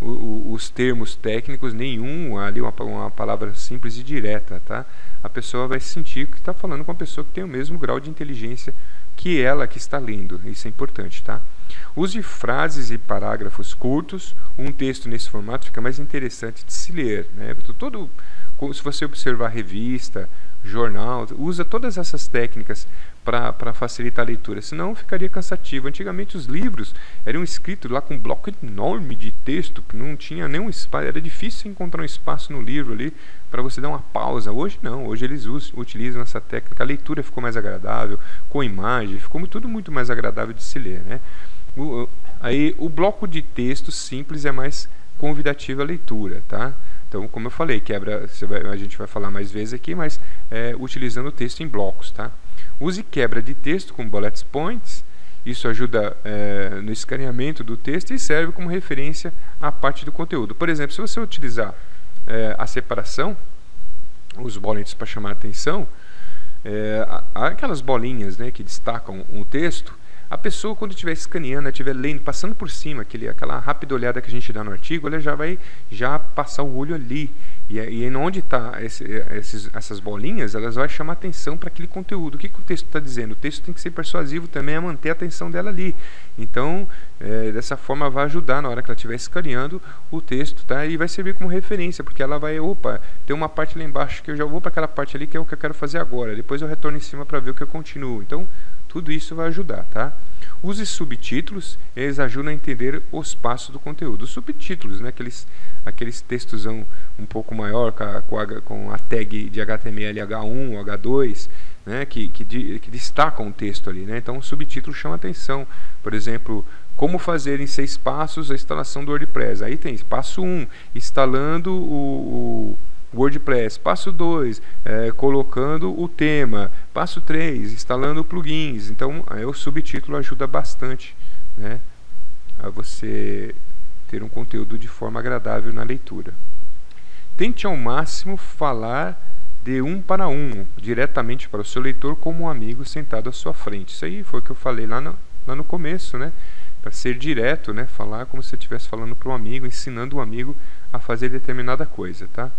S1: os termos técnicos nenhum, ali uma palavra simples e direta, tá? A pessoa vai sentir que está falando com uma pessoa que tem o mesmo grau de inteligência que ela que está lendo. Isso é importante, tá? Use frases e parágrafos curtos. Um texto nesse formato fica mais interessante de se ler, né? Se você observar revista, jornal, usa todas essas técnicas para facilitar a leitura, senão ficaria cansativo. Antigamente os livros eram escritos lá com um bloco enorme de texto, que não tinha nenhum espaço, era difícil encontrar um espaço no livro ali para você dar uma pausa. Hoje não, hoje eles utilizam essa técnica, a leitura ficou mais agradável, com imagem, ficou tudo muito mais agradável de se ler, né? Aí o bloco de texto simples é mais convidativo à leitura, tá? Então, como eu falei, a gente vai falar mais vezes aqui, mas utilizando o texto em blocos, tá? Use quebra de texto com bullet points. Isso ajuda no escaneamento do texto e serve como referência à parte do conteúdo. Por exemplo, se você utilizar a separação, os bullets para chamar a atenção, aquelas bolinhas, né, que destacam o texto, a pessoa, quando estiver escaneando, estiver lendo, passando por cima, aquela rápida olhada que a gente dá no artigo, ela já vai passar o olho ali. E onde está essas bolinhas, elas vão chamar atenção para aquele conteúdo. O que o texto está dizendo? O texto tem que ser persuasivo também a manter a atenção dela ali. Então, dessa forma, vai ajudar na hora que ela estiver escaneando o texto, tá? E vai servir como referência, porque ela vai, tem uma parte lá embaixo que eu já vou para aquela parte ali que é o que eu quero fazer agora. Depois eu retorno em cima para ver o que eu continuo. Então, tudo isso vai ajudar, tá? Use subtítulos, eles ajudam a entender os passos do conteúdo. Os subtítulos, né, aqueles textos um pouco maior, com a tag de HTML H1 ou H2, né, que destacam o texto ali, né? Então o subtítulo chama atenção. Por exemplo, como fazer em 6 passos a instalação do WordPress. Aí tem passo 1, instalando o WordPress, passo 2, colocando o tema, passo 3, instalando plugins. Então o subtítulo ajuda bastante, né, a você ter um conteúdo de forma agradável na leitura. Tente ao máximo falar de um para um, diretamente para o seu leitor, como um amigo sentado à sua frente. Isso aí foi o que eu falei lá no começo, né? Para ser direto, né? Falar como se você estivesse falando para um amigo, ensinando o amigo a fazer determinada coisa, tá?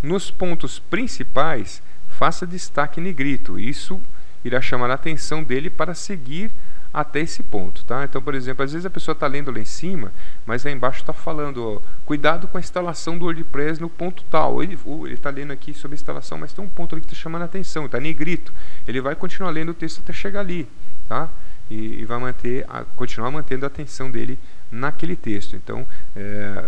S1: Nos pontos principais, faça destaque em negrito. Isso irá chamar a atenção dele para seguir até esse ponto, tá? Então, por exemplo, às vezes a pessoa está lendo lá em cima, mas lá embaixo está falando, ó, cuidado com a instalação do WordPress no ponto tal. Ele está lendo aqui sobre a instalação, mas tem um ponto ali que está chamando a atenção, está negrito. Ele vai continuar lendo o texto até chegar ali, tá? E vai continuar mantendo a atenção dele naquele texto. Então,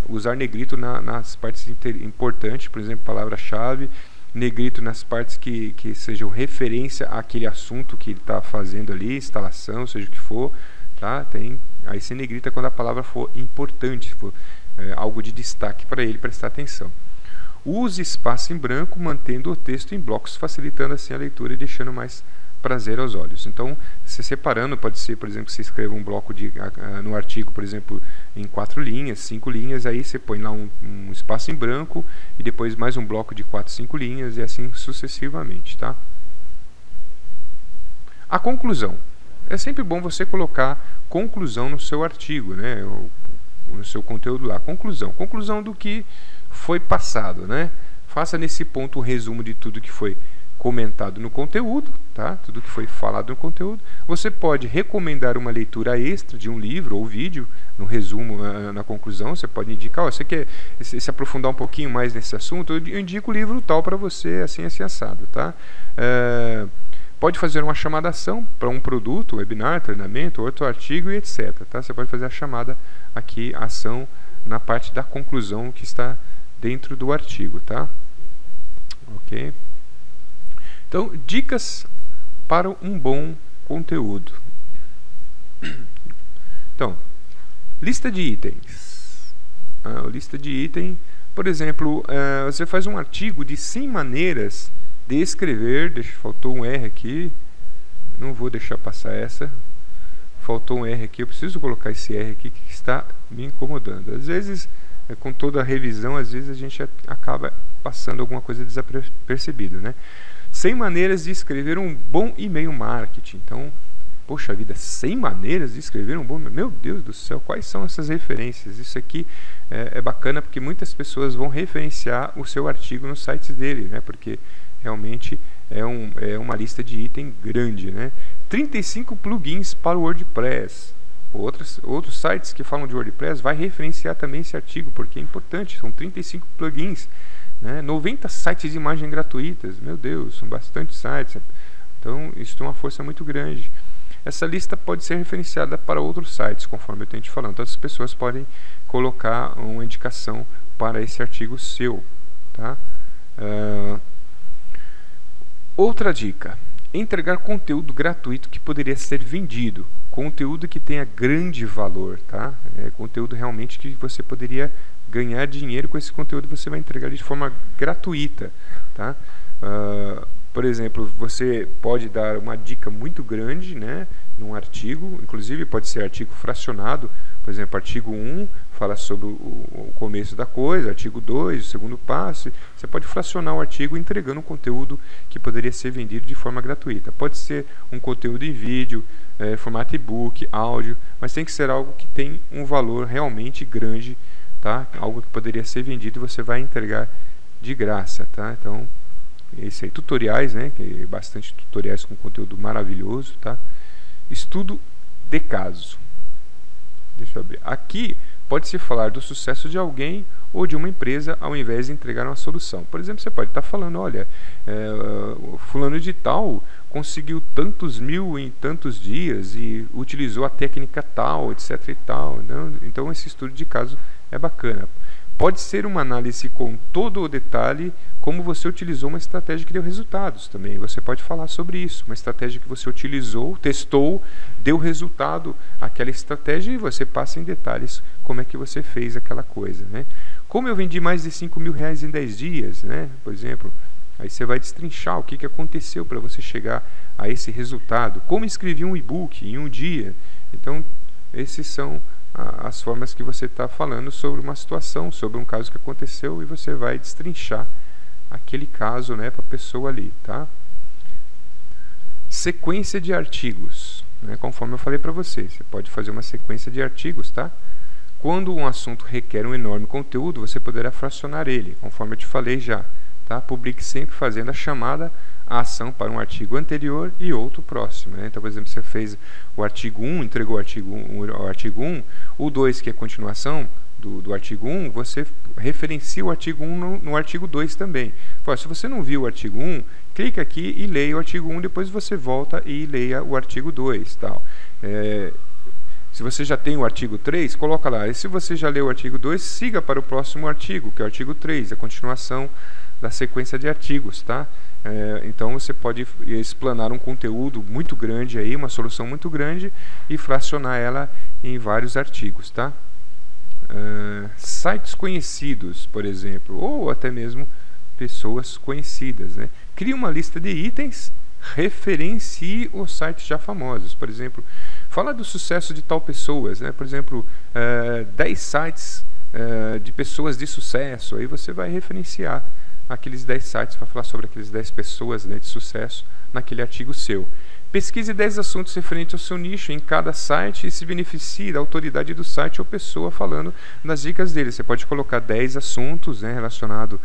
S1: usar negrito nas partes importantes, por exemplo, palavra-chave, negrito nas partes que sejam referência àquele assunto que ele está fazendo ali, instalação, seja o que for, tá? Aí se negrita quando a palavra for importante, for algo de destaque para ele prestar atenção. Use espaço em branco, mantendo o texto em blocos, facilitando assim a leitura e deixando mais prazer aos olhos. Então, se separando, pode ser, por exemplo, você escreva um bloco no artigo, por exemplo, em 4 linhas, 5 linhas, aí você põe lá um espaço em branco e depois mais um bloco de 4, 5 linhas e assim sucessivamente, tá? A conclusão. É sempre bom você colocar conclusão no seu artigo, né? No seu conteúdo lá. Conclusão. Conclusão do que foi passado, né? Faça nesse ponto um resumo de tudo que foi comentado no conteúdo, tá? Tudo que foi falado no conteúdo. Você pode recomendar uma leitura extra de um livro ou vídeo, no resumo, na conclusão. Você pode indicar, você quer se aprofundar um pouquinho mais nesse assunto, eu indico o livro tal para você, assim assado, tá? Pode fazer uma chamada-ação para um produto, webinar, treinamento, outro artigo e etc, tá? Você pode fazer a chamada aqui, ação, na parte da conclusão que está dentro do artigo, tá? Ok? Então, dicas para um bom conteúdo. Então, lista de itens. Lista de item, por exemplo, você faz um artigo de 100 maneiras de escrever. Faltou um R aqui. Não vou deixar passar essa. Faltou um R aqui. Eu preciso colocar esse R aqui que está me incomodando. Às vezes, com toda a revisão, às vezes a gente acaba passando alguma coisa desapercebida, né? 100 maneiras de escrever um bom e-mail marketing. Então, poxa vida, 100 maneiras de escrever um bom... Meu Deus do céu, quais são essas referências? Isso aqui é bacana porque muitas pessoas vão referenciar o seu artigo no site dele, né? Porque realmente é uma lista de item grande, né? 35 plugins para o WordPress. Outros sites que falam de WordPress vai referenciar também esse artigo, porque é importante, são 35 plugins. 90 sites de imagem gratuitas, meu Deus, são bastante sites, então isso tem uma força muito grande. Essa lista pode ser referenciada para outros sites, conforme eu tenho te falando, então as pessoas podem colocar uma indicação para esse artigo seu, tá? Outra dica: entregar conteúdo gratuito que poderia ser vendido, conteúdo que tenha grande valor, tá? Conteúdo realmente que você poderia ganhar dinheiro com esse conteúdo, você vai entregar de forma gratuita, tá? Por exemplo, você pode dar uma dica muito grande, né, num artigo, inclusive pode ser artigo fracionado, por exemplo, artigo 1 fala sobre o começo da coisa, artigo 2, o segundo passo. Você pode fracionar o artigo entregando um conteúdo que poderia ser vendido de forma gratuita. Pode ser um conteúdo em vídeo, formato e-book, áudio, mas tem que ser algo que tem um valor realmente grande, tá? Algo que poderia ser vendido e você vai entregar de graça, tá? Então, esse aí, tutoriais, né? Que bastante tutoriais com conteúdo maravilhoso, tá? Estudo de caso. Deixa eu abrir. Aqui pode-se falar do sucesso de alguém ou de uma empresa ao invés de entregar uma solução. Por exemplo, você pode estar falando, olha, fulano de tal conseguiu tantos mil em tantos dias e utilizou a técnica tal, etc e tal. Então esse estudo de caso é bacana. Pode ser uma análise com todo o detalhe, como você utilizou uma estratégia que deu resultados também. Você pode falar sobre isso, uma estratégia que você utilizou, testou, deu resultado aquela estratégia e você passa em detalhes como é que você fez aquela coisa, né? Como eu vendi mais de 5 mil reais em 10 dias, né? Por exemplo, aí você vai destrinchar o que aconteceu para você chegar a esse resultado. Como escrevi um e-book em um dia. Então, esses são as formas que você está falando sobre uma situação, sobre um caso que aconteceu, e você vai destrinchar aquele caso, né, para a pessoa ali, tá? Sequência de artigos, né, conforme eu falei para você pode fazer uma sequência de artigos, tá? Quando um assunto requer um enorme conteúdo, você poderá fracionar ele, conforme eu te falei já, tá? Publique sempre fazendo a chamada à ação para um artigo anterior e outro próximo, né? Então, por exemplo, você fez o artigo 1, entregou o artigo 1, o 2, que é continuação do artigo 1, você referencia o artigo 1 no artigo 2 também. Fala, se você não viu o artigo 1, clica aqui e leia o artigo 1, depois você volta e leia o artigo 2, tal. Se você já tem o artigo 3, coloca lá. E se você já leu o artigo 2, siga para o próximo artigo, que é o artigo 3, a continuação da sequência de artigos, tá? Então você pode explanar um conteúdo muito grande aí, uma solução muito grande, e fracionar ela em vários artigos, tá? Sites conhecidos, por exemplo, ou até mesmo pessoas conhecidas, né? Crie uma lista de itens, referencie os sites já famosos. Por exemplo, fala do sucesso de tal pessoas, né? Por exemplo, 10 sites de pessoas de sucesso. Aí você vai referenciar aqueles 10 sites para falar sobre aqueles 10 pessoas, né, de sucesso naquele artigo seu. Pesquise 10 assuntos referentes ao seu nicho em cada site e se beneficie da autoridade do site ou pessoa falando das dicas dele. Você pode colocar 10 assuntos, né, relacionados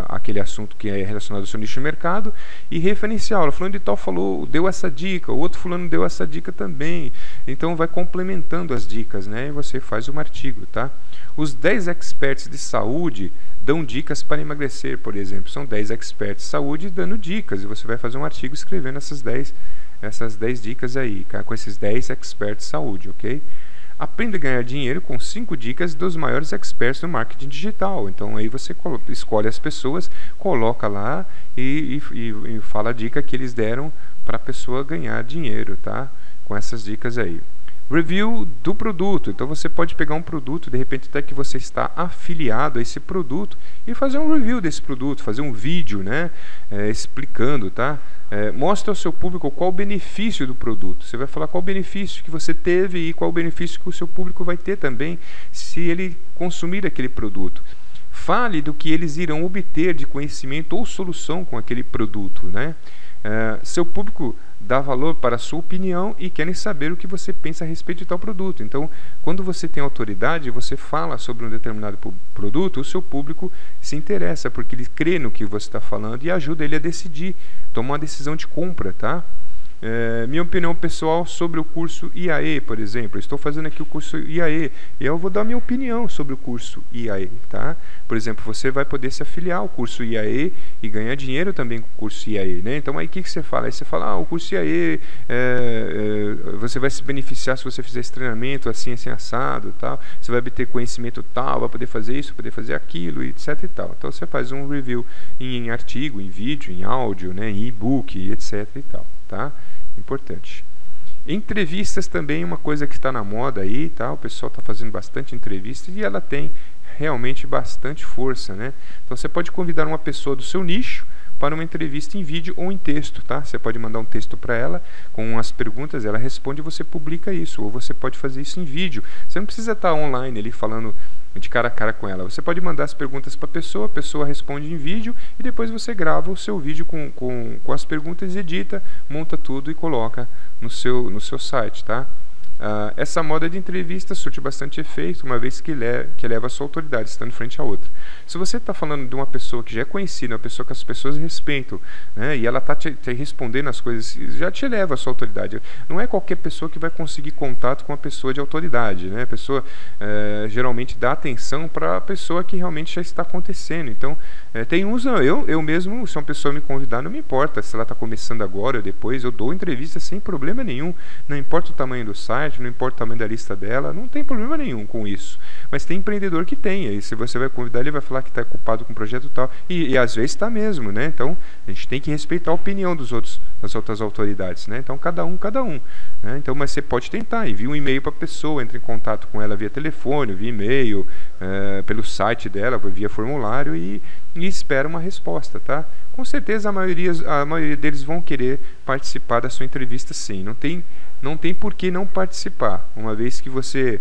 S1: àquele assunto que é relacionado ao seu nicho de mercado e referenciar. O fulano de tal falou, deu essa dica, o outro fulano deu essa dica também. Então vai complementando as dicas, né, e você faz um artigo, tá? Os 10 experts de saúde dão dicas para emagrecer, por exemplo. São 10 experts de saúde dando dicas, e você vai fazer um artigo escrevendo essas 10 dicas aí, com esses 10 experts de saúde, ok? Aprenda a ganhar dinheiro com 5 dicas dos maiores experts no marketing digital. Então aí você escolhe as pessoas, coloca lá e fala a dica que eles deram para a pessoa ganhar dinheiro, tá? Com essas dicas aí. Review do produto. Então você pode pegar um produto, de repente até que você está afiliado a esse produto, e fazer um review desse produto, fazer um vídeo, né, explicando, tá? Mostra ao seu público qual o benefício do produto. Você vai falar qual o benefício que você teve e qual o benefício que o seu público vai ter também se ele consumir aquele produto. Fale do que eles irão obter de conhecimento ou solução com aquele produto, né? Seu público dá valor para a sua opinião e querem saber o que você pensa a respeito de tal produto. Então, quando você tem autoridade, você fala sobre um determinado produto, o seu público se interessa, porque ele crê no que você está falando e ajuda ele a decidir, tomar uma decisão de compra, tá? Minha opinião pessoal sobre o curso IAE, por exemplo. Eu estou fazendo aqui o curso IAE e eu vou dar minha opinião sobre o curso IAE, tá? Por exemplo, você vai poder se afiliar ao curso IAE e ganhar dinheiro também com o curso IAE, né? Então aí o que você fala? Aí você fala, o curso IAE, você vai se beneficiar se você fizer esse treinamento assim, assim, assado, tal. Você vai obter conhecimento tal, vai poder fazer isso, poder fazer aquilo, etc e tal. Então você faz um review em artigo, em vídeo, em áudio, né, em e-book, etc e tal, tá? Importante. Entrevistas também é uma coisa que está na moda aí, tá? O pessoal está fazendo bastante entrevista e ela tem realmente bastante força, né? Então você pode convidar uma pessoa do seu nicho para uma entrevista em vídeo ou em texto, tá? Você pode mandar um texto para ela com as perguntas, ela responde e você publica isso, ou você pode fazer isso em vídeo. Você não precisa estar online ali falando de cara a cara com ela. Você pode mandar as perguntas para a pessoa responde em vídeo e depois você grava o seu vídeo com as perguntas, edita, monta tudo e coloca no seu site, tá? Essa moda de entrevista surte bastante efeito, uma vez que eleva a sua autoridade, estando frente a outra. Se você está falando de uma pessoa que já é conhecida, uma pessoa que as pessoas respeitam, né, e ela está te respondendo as coisas, já te eleva a sua autoridade. Não é qualquer pessoa que vai conseguir contato com uma pessoa de autoridade, né? A pessoa geralmente dá atenção para a pessoa que realmente já está acontecendo. Então, tem uns, eu mesmo, se uma pessoa me convidar, não me importa se ela está começando agora ou depois, eu dou entrevista sem problema nenhum, não importa o tamanho do site, não importa o tamanho da lista dela, não tem problema nenhum com isso. Mas tem empreendedor que tem, e se você vai convidar, ele vai falar que está ocupado com um projeto e tal, e às vezes está mesmo, né? Então, a gente tem que respeitar a opinião das outras autoridades, né? Então, cada um, né? Então, mas você pode tentar, envia um e-mail para a pessoa, entre em contato com ela via telefone, via e-mail, pelo site dela, via formulário e espera uma resposta, tá? Com certeza a maioria deles vão querer participar da sua entrevista, sim. Não tem por que não participar, uma vez que você,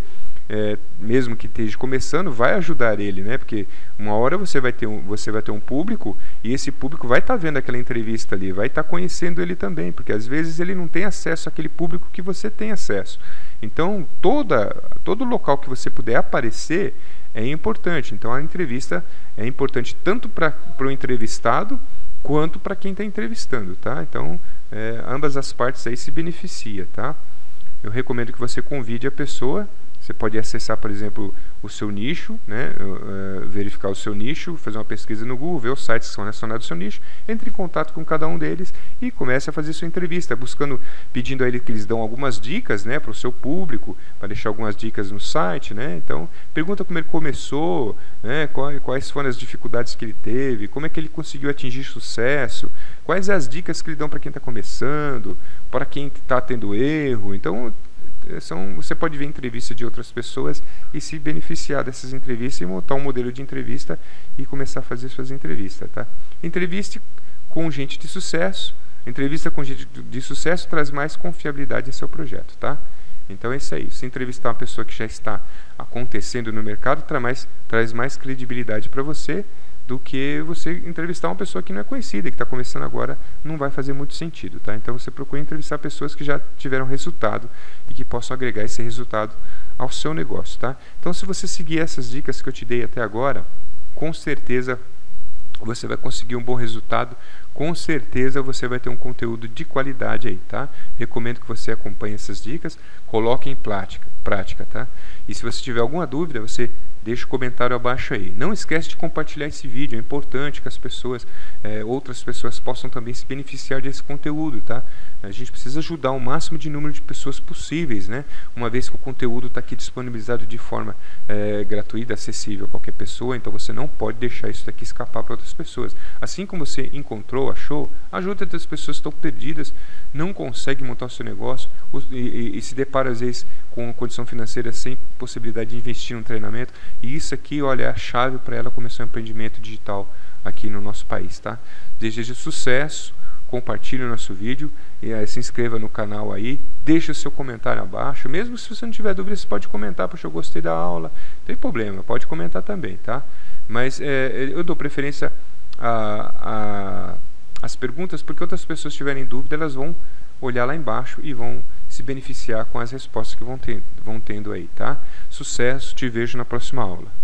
S1: mesmo que esteja começando, vai ajudar ele, né? Porque uma hora você vai ter um público e esse público vai estar vendo aquela entrevista ali, vai estar conhecendo ele também, porque às vezes ele não tem acesso àquele público que você tem acesso. Então, todo local que você puder aparecer é importante. Então a entrevista é importante tanto para o entrevistado quanto para quem está entrevistando, tá? Então ambas as partes aí se beneficia, tá? Eu recomendo que você convide a pessoa. Você pode acessar, por exemplo, o seu nicho, né? Verificar o seu nicho, fazer uma pesquisa no Google, ver os sites que são relacionados ao seu nicho, entre em contato com cada um deles e comece a fazer sua entrevista, pedindo a ele que eles dão algumas dicas, né, para o seu público, para deixar algumas dicas no site, né? Então, pergunta como ele começou, né? Quais foram as dificuldades que ele teve, como é que ele conseguiu atingir sucesso, quais as dicas que ele dão para quem está começando, para quem está tendo erro. Então, você pode ver entrevistas de outras pessoas e se beneficiar dessas entrevistas e montar um modelo de entrevista e começar a fazer suas entrevistas, tá? Entreviste com gente de sucesso. Entrevista com gente de sucesso traz mais confiabilidade em seu projeto, tá? Então é isso aí. Se entrevistar uma pessoa que já está acontecendo no mercado, traz mais credibilidade para você do que você entrevistar uma pessoa que não é conhecida, que está começando agora, não vai fazer muito sentido, tá? Então você procura entrevistar pessoas que já tiveram resultado e que possam agregar esse resultado ao seu negócio, tá? Então se você seguir essas dicas que eu te dei até agora, com certeza você vai conseguir um bom resultado, com certeza você vai ter um conteúdo de qualidade aí, tá? Recomendo que você acompanhe essas dicas, coloque em prática, tá? E se você tiver alguma dúvida, você deixa o comentário abaixo aí. Não esquece de compartilhar esse vídeo, é importante que as pessoas, outras pessoas possam também se beneficiar desse conteúdo, tá? A gente precisa ajudar o máximo de número de pessoas possíveis, né? Uma vez que o conteúdo está aqui disponibilizado de forma gratuita, acessível a qualquer pessoa, então você não pode deixar isso daqui escapar para outras pessoas. Assim como você encontrou, achou, ajuda outras pessoas que estão perdidas, não conseguem montar o seu negócio e se depara às vezes com condição financeira sem possibilidade de investir em um treinamento. E isso aqui, olha, é a chave para ela começar um empreendimento digital aqui no nosso país, tá? Desejo sucesso, compartilhe o nosso vídeo e se inscreva no canal aí, deixe o seu comentário abaixo. Mesmo se você não tiver dúvida, você pode comentar: poxa, eu gostei da aula, não tem problema, pode comentar também, tá? Mas eu dou preferência às perguntas, porque outras pessoas tiverem dúvida, elas vão olhar lá embaixo e vão se beneficiar com as respostas que vão tendo aí, tá? Sucesso, te vejo na próxima aula.